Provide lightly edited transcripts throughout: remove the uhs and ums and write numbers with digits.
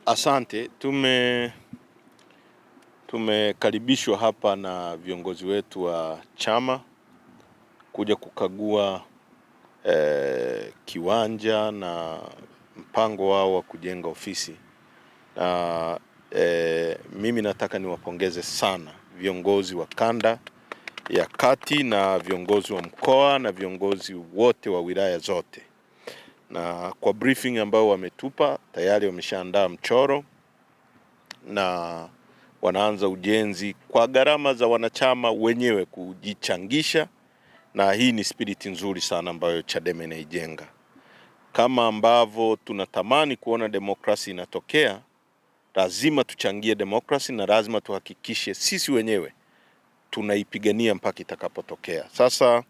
Asante. Tumekaribishwa hapa na viongozi wetu wa chama kuja kukagua kiwanja na mpango wao wa kujenga ofisi, na mimi nataka niwapongeze sana viongozi wa kanda ya kati na viongozi wa mkoa na viongozi wote wa wilaya zote, na kwa briefing ambao wametupa tayari wameshaandaa mchoro na wanaanza ujenzi kwa gharama za wanachama wenyewe kujichangisha, na hii ni spirit nzuri sana ambayo Chadema inaijenga. Kama ambavyo tunatamani kuona demokrasi inatokea, lazima tuchangie demokrasi na lazima tuhakikishe sisi wenyewe tunaipigania mpaka itakapotokea. Sasa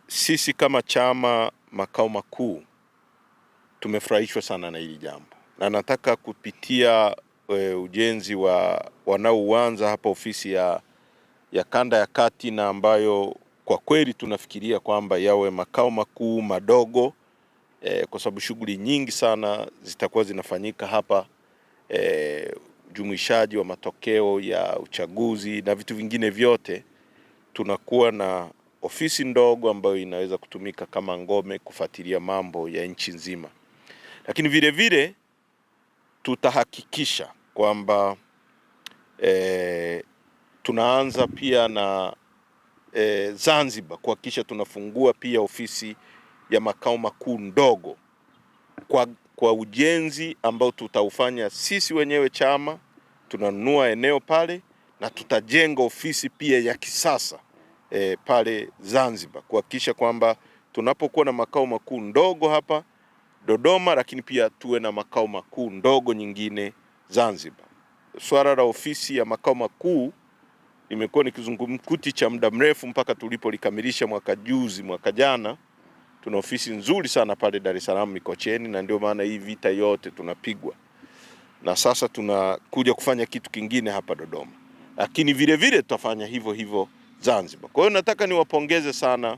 sisi kama chama makao makuu tumefurahishwa sana na hili jambo, na nataka kupitia ujenzi wanaoanza hapa ofisi ya kanda ya kati, na ambayo kwa kweli tunafikiria kwamba yawe makao makuu madogo kwa sababu shughuli nyingi sana zitakuwa zinafanyika hapa, jumuishaji wa matokeo ya uchaguzi na vitu vingine vyote. Tunakuwa na ofisi ndogo ambayo inaweza kutumika kama ngome kufuatilia mambo ya nchi nzima, lakini vile vile tutahakikisha kwamba tunaanza pia na Zanzibar kuhakikisha tunafungua pia ofisi ya makao makuu ndogo kwa ujenzi ambao tutaufanya sisi wenyewe chama. Tunanunua eneo pale na tutajenga ofisi pia ya kisasa pale Zanzibar kuhakikisha kwamba tunapokuwa na makao makuu ndogo hapa Dodoma, lakini pia tuwe na makao makuu ndogo nyingine Zanzibar. Swala la ofisi ya makao makuu limekuwa ni kizungumkuti cha muda mrefu mpaka tulipolikamilisha mwaka jana. Tuna ofisi nzuri sana pale Dar es Salaam Mikocheni, na ndio maana hii vita yote tunapigwa, na sasa tunakuja kufanya kitu kingine hapa Dodoma, lakini vile vile tutafanya hivyo hivyo Zanzibar. Kwa hiyo nataka niwapongeze sana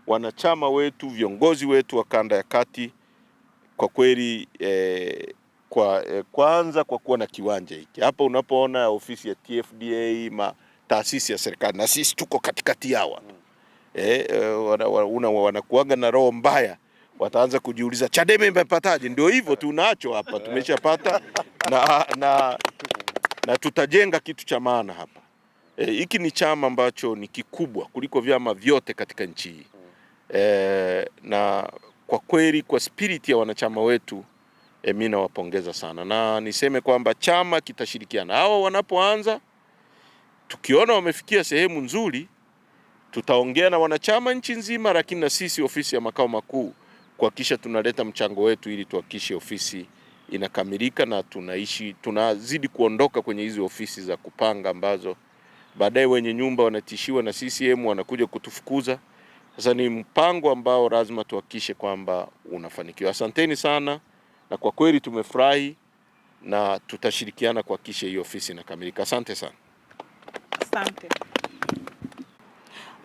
wanachama wetu, viongozi wetu wa kanda ya kati kwa kweli, kwanza kwa kuwa na kiwanja hiki hapa. Unapoona ofisi ya TFDA, taasisi ya serikali, na sisi tuko katikati yao, wanakuaga na roho mbaya, wataanza kujiuliza Chadema imepataje? Ndio hivyo tunacho hapa, tumeshapata na tutajenga kitu cha maana hapa. Hiki ni chama ambacho ni kikubwa kuliko vyama vyote katika nchi hii, na kwa kweli kwa spirit ya wanachama wetu mimi nawapongeza sana, na niseme kwamba chama kitashirikiana. Hao wanapoanza, tukiona wamefikia sehemu nzuri, tutaongea na wanachama nchi nzima, lakini na sisi ofisi ya makao makuu kuhakikisha tunaleta mchango wetu ili tuhakikishe ofisi inakamilika, na tunazidi kuondoka kwenye hizo ofisi za kupanga ambazo baadaye wenye nyumba wanatishiwa na CCM wanakuja kutufukuza. Sasa ni mpango ambao lazima tuhakikishe kwamba unafanikiwa. Asanteni sana, na kwa kweli tumefurahi na tutashirikiana kuhakikisha hiyo ofisi inakamilika. Asante sana. Asante.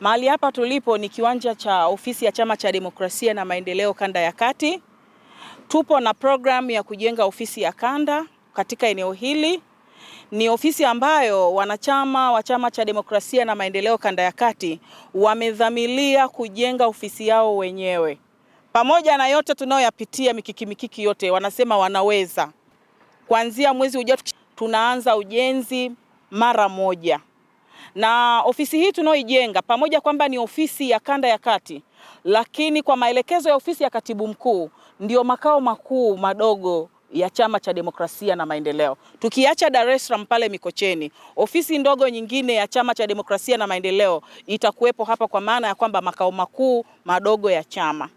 Mahali hapa tulipo ni kiwanja cha ofisi ya Chama cha Demokrasia na Maendeleo kanda ya kati. Tupo na programu ya kujenga ofisi ya kanda katika eneo hili. Ni ofisi ambayo wanachama wa Chama cha Demokrasia na Maendeleo kanda ya kati wamedhamiria kujenga ofisi yao wenyewe. Pamoja na yote tunayoyapitia, mikiki yote, wanasema wanaweza. Kuanzia mwezi ujao tunaanza ujenzi mara moja. Na ofisi hii tunaoijenga, pamoja kwamba ni ofisi ya kanda ya kati, lakini kwa maelekezo ya ofisi ya katibu mkuu ndio makao makuu madogo ya Chama cha Demokrasia na Maendeleo. Tukiacha Dar es Salaam pale Mikocheni, ofisi ndogo nyingine ya Chama cha Demokrasia na Maendeleo itakuwepo hapa, kwa maana ya kwamba makao makuu madogo ya chama.